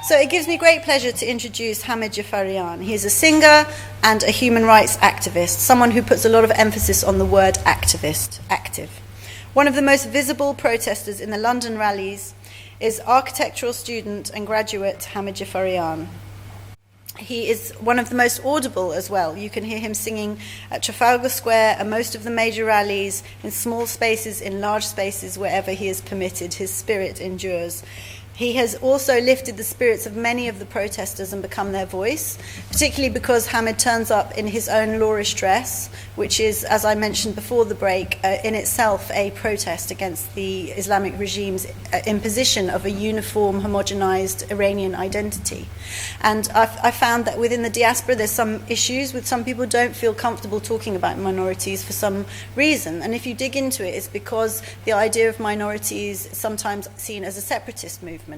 So it gives me great pleasure to introduce Hamid Jafarian. He is a singer and a human rights activist, someone who puts a lot of emphasis on the word activist, active. One of the most visible protesters in the London rallies is architectural student and graduate Hamid Jafarian. He is one of the most audible as well. You can hear him singing at Trafalgar Square and most of the major rallies, in small spaces, in large spaces, wherever he is permitted. His spirit endures. He has also lifted the spirits of many of the protesters and become their voice, particularly because Hamid turns up in his own lawish dress, which is, as I mentioned before the break, in itself a protest against the Islamic regime's imposition of a uniform, homogenized Iranian identity. And I found that within the diaspora there's some issues with some people don't feel comfortable talking about minorities for some reason. And if you dig into it, it's because the idea of minorities is sometimes seen as a separatist movement.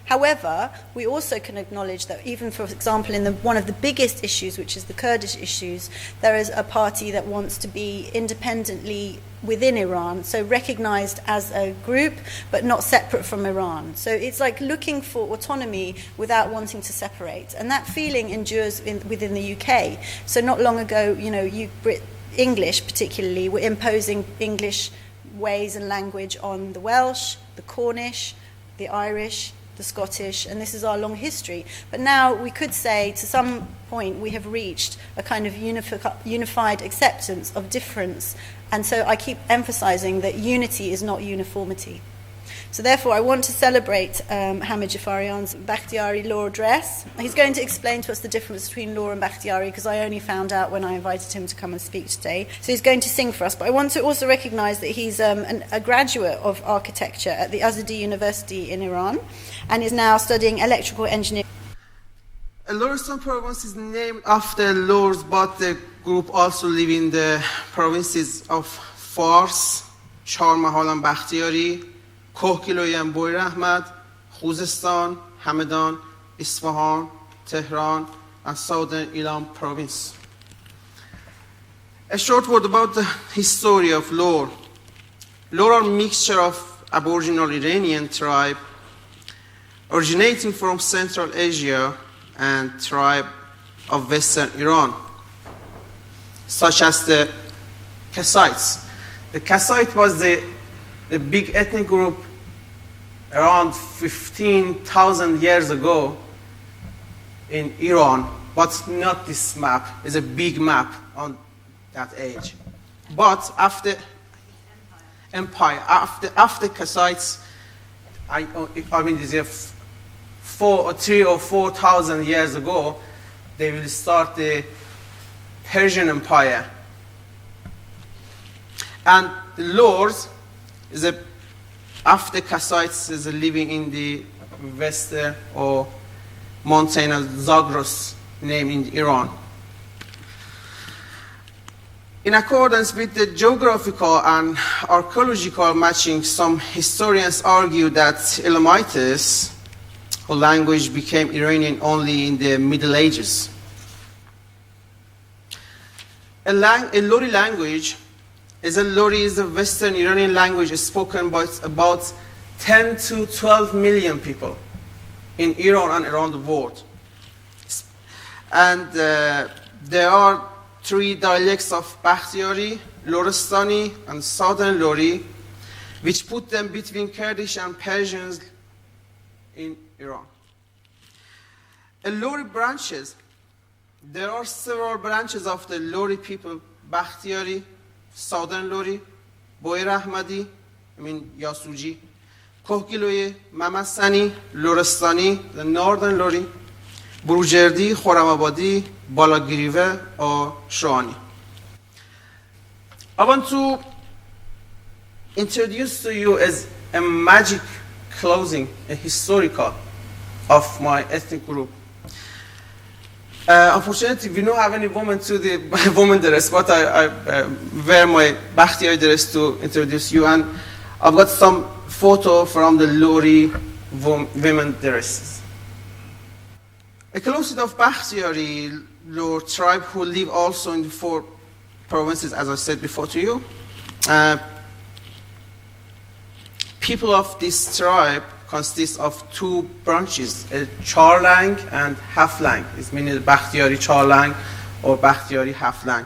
However, we also can acknowledge that even, for example, in one of the biggest issues, which is the Kurdish issues, there is a party that wants to be independently within Iran, so recognized as a group, but not separate from Iran. So it's like looking for autonomy without wanting to separate. And that feeling endures within the UK. So not long ago, English particularly, were imposing English ways and language on the Welsh, the Cornish, the Irish, the Scottish, and this is our long history. But now we could say to some point we have reached a kind of unified acceptance of difference, and so I keep emphasizing that unity is not uniformity. So therefore I want to celebrate Hamid Jafarian's Bakhtiari law dress. He's going to explain to us the difference between law and Bakhtiari, because I only found out when I invited him to come and speak today. So he's going to sing for us, but I want to also recognize that he's a graduate of architecture at the Azadi University in Iran and is now studying electrical engineering. Lorestan province is named after lords, but the group also live in the provinces of Fars, Charmahal and Bakhtiari, Kohkiloyan, Boyr Ahmad, Khuzestan, Hamadan, Isfahan, Tehran, and southern Iran province. A short word about the history of Lor. Lor are a mixture of Aboriginal Iranian tribe originating from Central Asia and tribe of Western Iran, such as the Kassites. The Kassite was the big ethnic group around 15,000 years ago in Iran, but not this map. It's a big map on that age. But after empire, after Kassites, I mean, this 3 or 4,000 years ago, they will start the Persian Empire. And the lords after Kassites is living in the western or mountainous Zagros name in Iran. In accordance with the geographical and archaeological matching, some historians argue that Elamites, whose language became Iranian only in the Middle Ages. A Lori language is a Western Iranian language spoken by about 10 to 12 million people in Iran and around the world. And there are 3 dialects of Bakhtiari, Lorestani, and Southern Lori, which put them between Kurdish and Persians in Iran. Lori branches. There are several branches of the Lori people: Bakhtiari, Southern Lori, Boyr Ahmadi, Yasuji, Kohkiloye, Mamasani, Lorestani, the Northern Lori, Burujerdi, Khoramabadi, Balagirive, or Shoani. I want to introduce to you as a magic clothing, a historical of my ethnic group. Unfortunately, we don't have any women to the woman dress, but I wear my Bakhtiari dress to introduce you, and I've got some photo from the Lori women dresses. A closet of Bakhtiari Lor tribe who live also in the 4 provinces, as I said before to you. People of this tribe consists of two branches, a Charlang and Haflang. It's meaning Bakhtiari Charlang or Bakhtiari Haflang.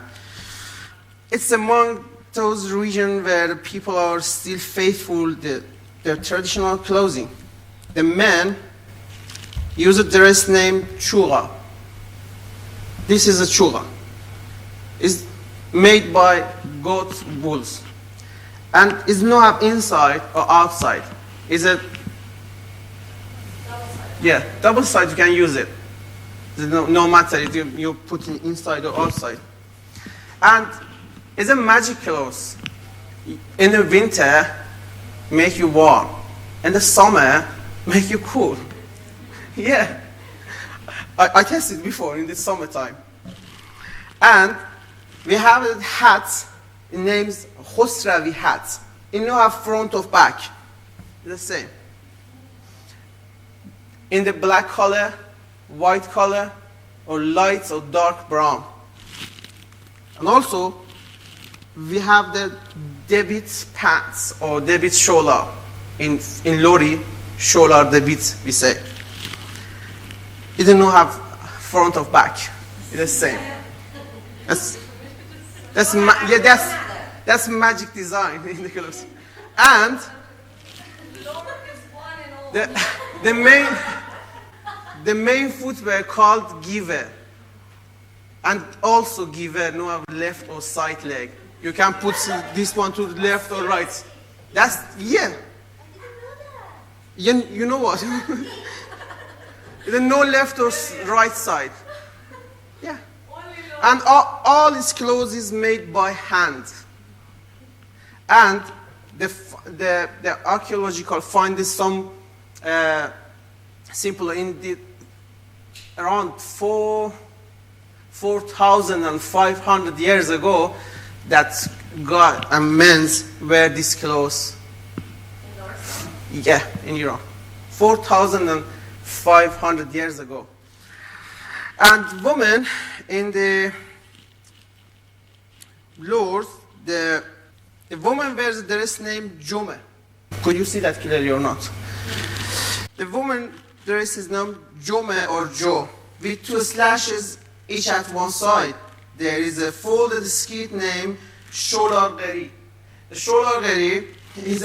It's among those regions where the people are still faithful to their traditional clothing. The men use a dress named chura. This is a chura. It's made by goat bulls. And it's not inside or outside. It's a double side. You can use it. No matter if you put it inside or outside. And it's a magic clothes. In the winter, make you warm. In the summer, make you cool. Yeah. I tested before in the summertime. And we have a hat, it names Khosravi hat. It no have front or back. The same. In the black color, white color, or light or dark brown. And also, we have the debit pants or debit shola. In Lori, shola debit, we say. It does not have front or back. It's the same. That's magic design in the clothes. And the main footwear called giver. And also giver, no have left or side leg. You can put this one to the left or right. That's, yeah. You know what? There's no left or right side. Yeah. And all his clothes is made by hand. And the archaeological find is some simple in around 4,500 years ago that God and men wear these clothes. Yeah, in Iran. 4,500 years ago. And women in the Lord, the woman wears a dress named Jome. Could you see that clearly or not? The woman dress is named Jome or Jo, with two slashes each at one side. There is a folded skirt named Sholargeri. The Sholargeri is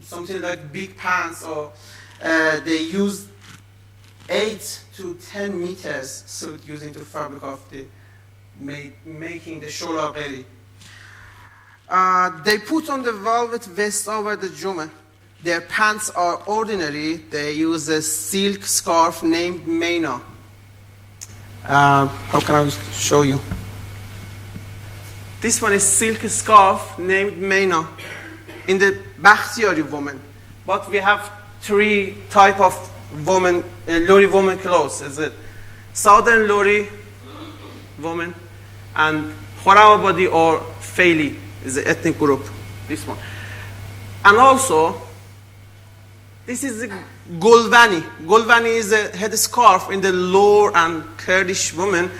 something like big pants, or they use 8 to 10 meters suit using the fabric of the making the Sholargeri. They put on the velvet vest over the Jome. Their pants are ordinary. They use a silk scarf named Meina. How can I show you? This one is silk scarf named Meina in the Bakhtiari woman. But we have 3 type of woman, Lori woman clothes. Is it Southern Lori woman and Khorabadi or Faili is the ethnic group. This one. And also, this is the Golvani. Golvani is a headscarf in the Lor and Kurdish woman.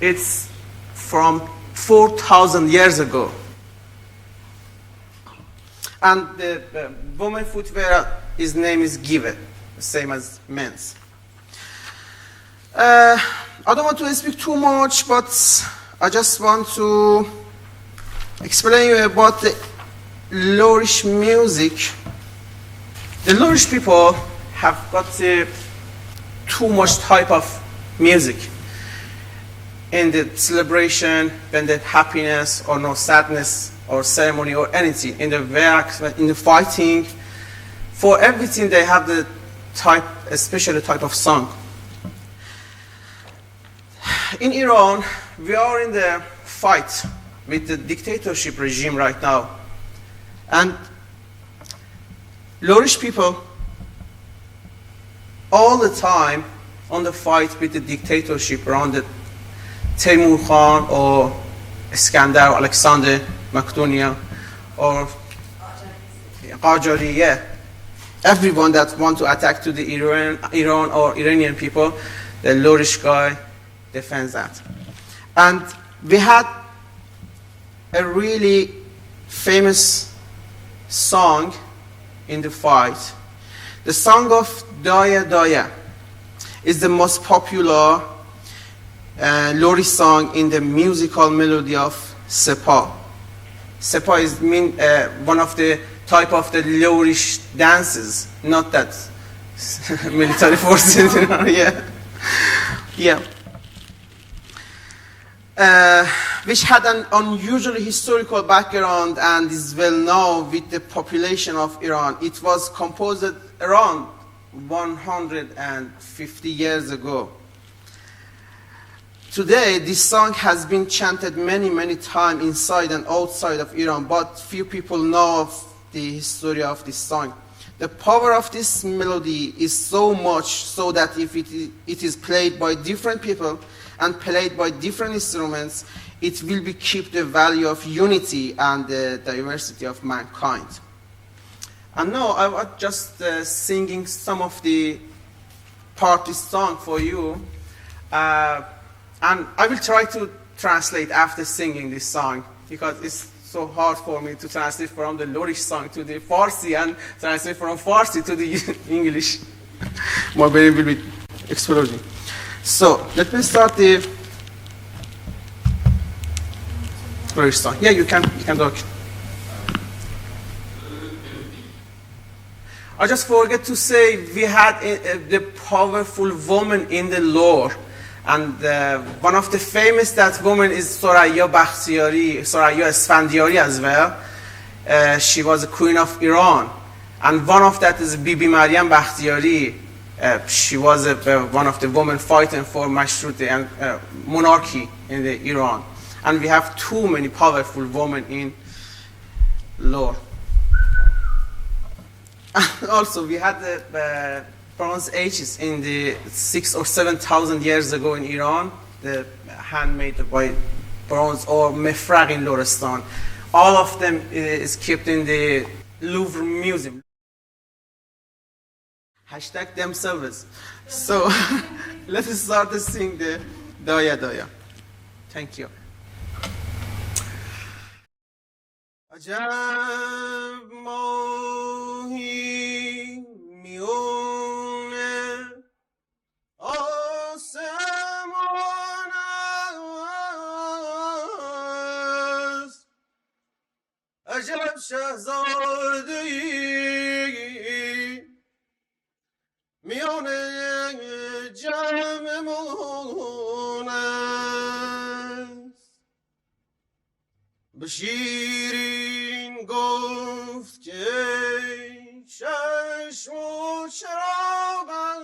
It's from 4,000 years ago. And the woman footwear, his name is Give, the same as men's. I don't want to speak too much, but I just want to explain you about the Lorish music. The Lorish people have got too much type of music. In the celebration, when the happiness or no sadness or ceremony or anything, in the work, in the fighting, for everything they have the type, a special type of song. In Iran, we are in the fight with the dictatorship regime right now. And Lorish people all the time on the fight with the dictatorship around the Temur Khan or Iskandar or Alexander Macedonia or Qajari, yeah. Everyone that want to attack to the Iran or Iranian people, the Lorish guy defends that. And we had a really famous song in the fight. The song of Daya Daya is the most popular Lori song in the musical melody of Sepa. Sepa is one of the type of the Lorish dances, not that military forces, you know, yeah. Which had an unusual historical background and is well known with the population of Iran. It was composed around 150 years ago. Today, this song has been chanted many times inside and outside of Iran, but few people know of the history of this song. The power of this melody is so much so that if it is played by different people and played by different instruments, it will be keep the value of unity and the diversity of mankind. And now I was just singing some of the party song for you. And I will try to translate after singing this song because it's so hard for me to translate from the Lorish song to the Farsi and translate from Farsi to the English. My brain will be exploding. So let me start the Lorish song. Yeah, you can talk. I just forget to say we had the powerful woman in the lore. And one of the famous that woman is Soraya Bakhtiari, Soraya Esfandiari as well. She was a queen of Iran. And one of that is Bibi Maryam Bakhtiari. She was one of the women fighting for Mashrute and monarchy in the Iran. And we have too many powerful women in lore. Also, we had the Bronze Ages in the 6,000 or 7,000 years ago in Iran, the handmade by bronze or mefrag in Lorestan. All of them is kept in the Louvre Museum. Hashtag themselves. So let's start to sing the Daya Daya. Thank you. عجب ماهی میونه آسمان است عجب شهزاده‌ای میان جمعمون است به شیرین گفت که چشم و چراغم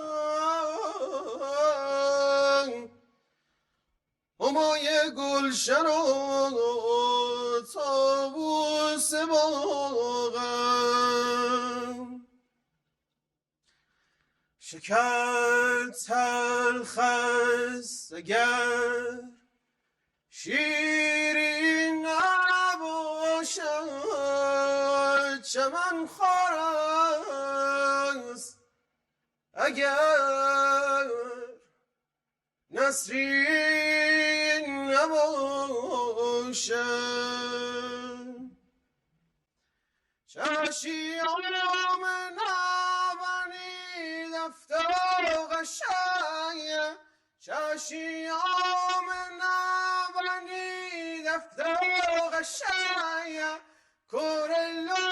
همای گلشن و طاووس باغم شکر تلخ است اگر شیرین نباشد چمن خار است اگر نسرین نباشد چشیام نبنی دفتر قشنگ چشیام نبنی دفتر قشنگ کورلو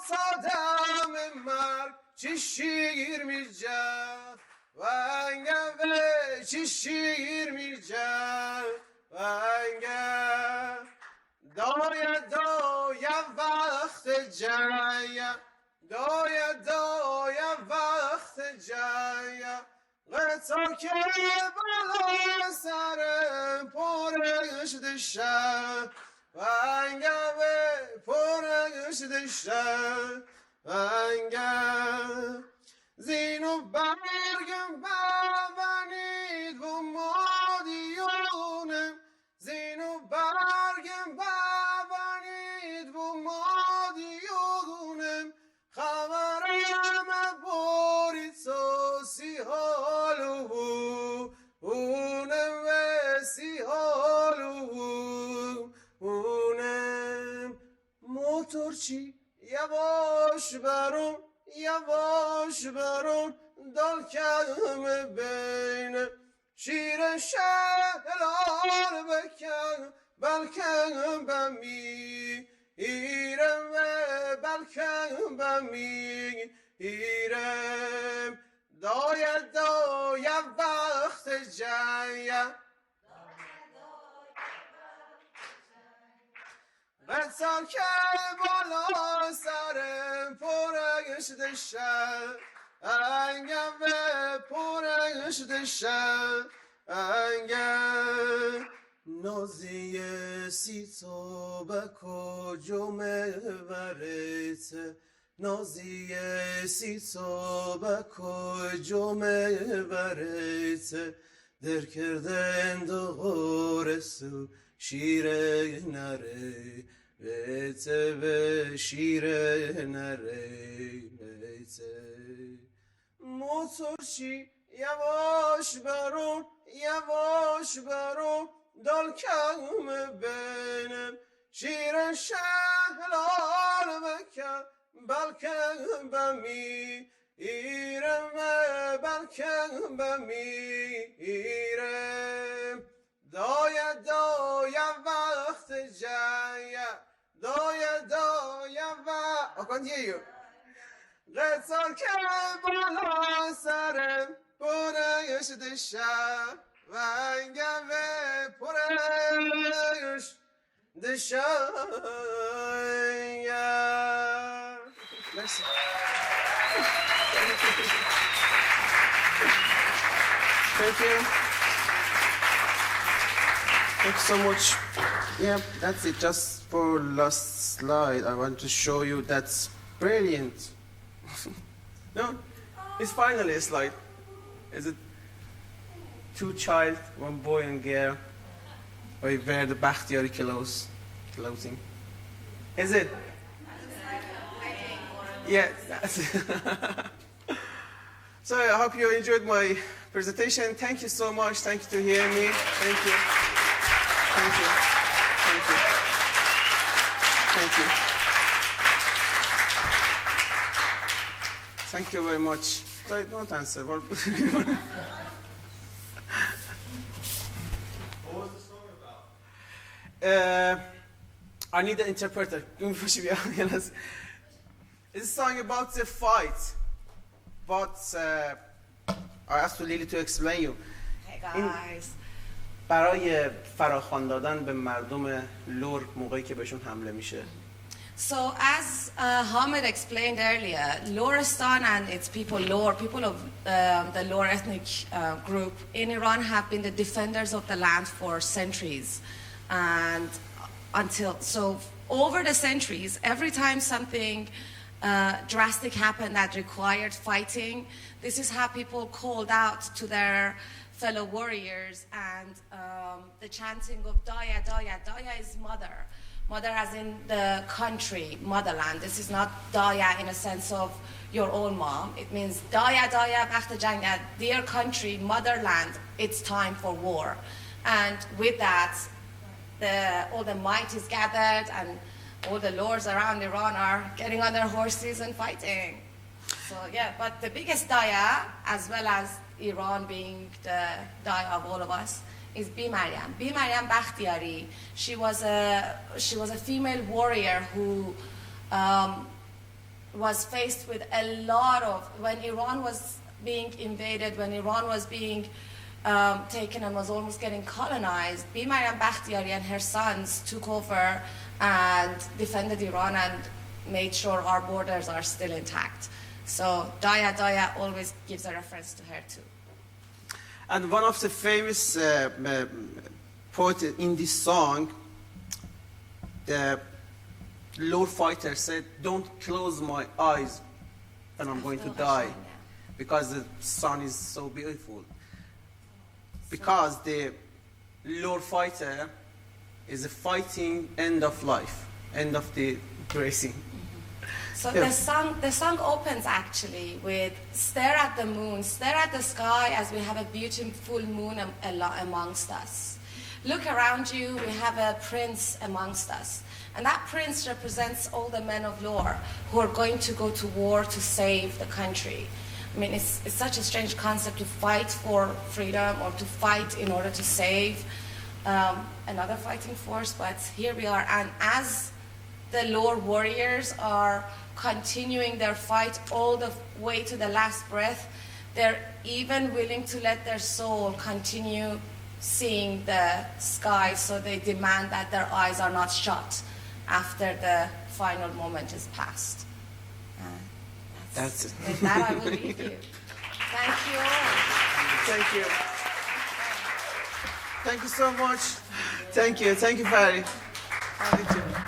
صدم مرگ چی شیر میجد ونگه به چی شیر میجد ونگه دایا دایا وقت جایا دایا دایا وقت جایا قطع که بلا سر پرش دشت ونگه به پرش دشت ونگه زینو برگم ببنید و مادیونم زینو برگم ببنید و مادیونم خبرم باری تو سی حالو اونم و سی حالو اونم موتور چی یواش برون یواش برون دل کم بین شیر شهلار بکن بلکن بمی ایرم بلکن بمی ایرم داید وقت جنگ بسان که بالا سرم پرش دشم انگم به پرش دشم انگم نازی سیتا به کجومه برت نازی سیتا به کجومه برت در کردن دو غرسو شیر نره بیته به شیر نره بیته موتورچی یواش برون دل کم بینم شیر شهلال بکن بلکن بمی ایرم بلکن بمی ایرم داید وقت جنگ داید وقت I can't hear you قصار که بالا سرم پرش دشم و انگم پرش دشم Merci. Thank you. Thank you so much. Yeah, that's it. Just for last slide, I want to show you that's brilliant. No, it's finally a slide. Is it two child, one boy and girl? Or you wear the Bakhtiari clothing? Is it? Yeah, that's it. So I hope you enjoyed my presentation. Thank you so much. Thank you to hear me. Thank you. Thank you. Thank you. Thank you. Thank you very much. Sorry, don't answer. What was the song about? I need an interpreter. It's a song about the fight, but I asked Lily to explain you. Hey guys. برای فراخوان دادن به مردم لور موقعی که بهشون حمله میشه. So as Hamid explained earlier, Lorestan and its people, people of the Lor ethnic group in Iran have been the defenders of the land for centuries. And over the centuries, every time something drastic happened that required fighting, this is how people called out to their fellow warriors, and the chanting of Daya, Daya. Daya is mother. Mother as in the country, motherland. This is not Daya in a sense of your own mom. It means Daya, Daya, Bakht Jangad, dear country, motherland, it's time for war. And with that, all the might is gathered, and all the lords around Iran are getting on their horses and fighting. So yeah, but the biggest Daya, as well as Iran being the Daya of all of us, is Maryam. Maryam Bakhtiari. She was a female warrior who was faced with a lot of, when Iran was being invaded, when Iran was being taken and was almost getting colonized, Maryam Bakhtiari and her sons took over and defended Iran and made sure our borders are still intact. So Daya Daya always gives a reference to her too. And one of the famous poets in this song, the Lord fighter said, "Don't close my eyes when I'm going to die, because the sun is so beautiful." Because the Lord fighter is a fighting end of life, end of the racing. So the song opens actually with stare at the moon, stare at the sky as we have a beautiful moon amongst us. Look around you, we have a prince amongst us. And that prince represents all the men of Lore who are going to go to war to save the country. I mean, it's such a strange concept to fight for freedom or to fight in order to save another fighting force, but here we are. And as the Lore warriors are continuing their fight all the way to the last breath, they're even willing to let their soul continue seeing the sky, so they demand that their eyes are not shut after the final moment is past. That's it. With that, I will leave you. Thank you all. Thank you. Thank you so much. Thank you, Fari. Thank you.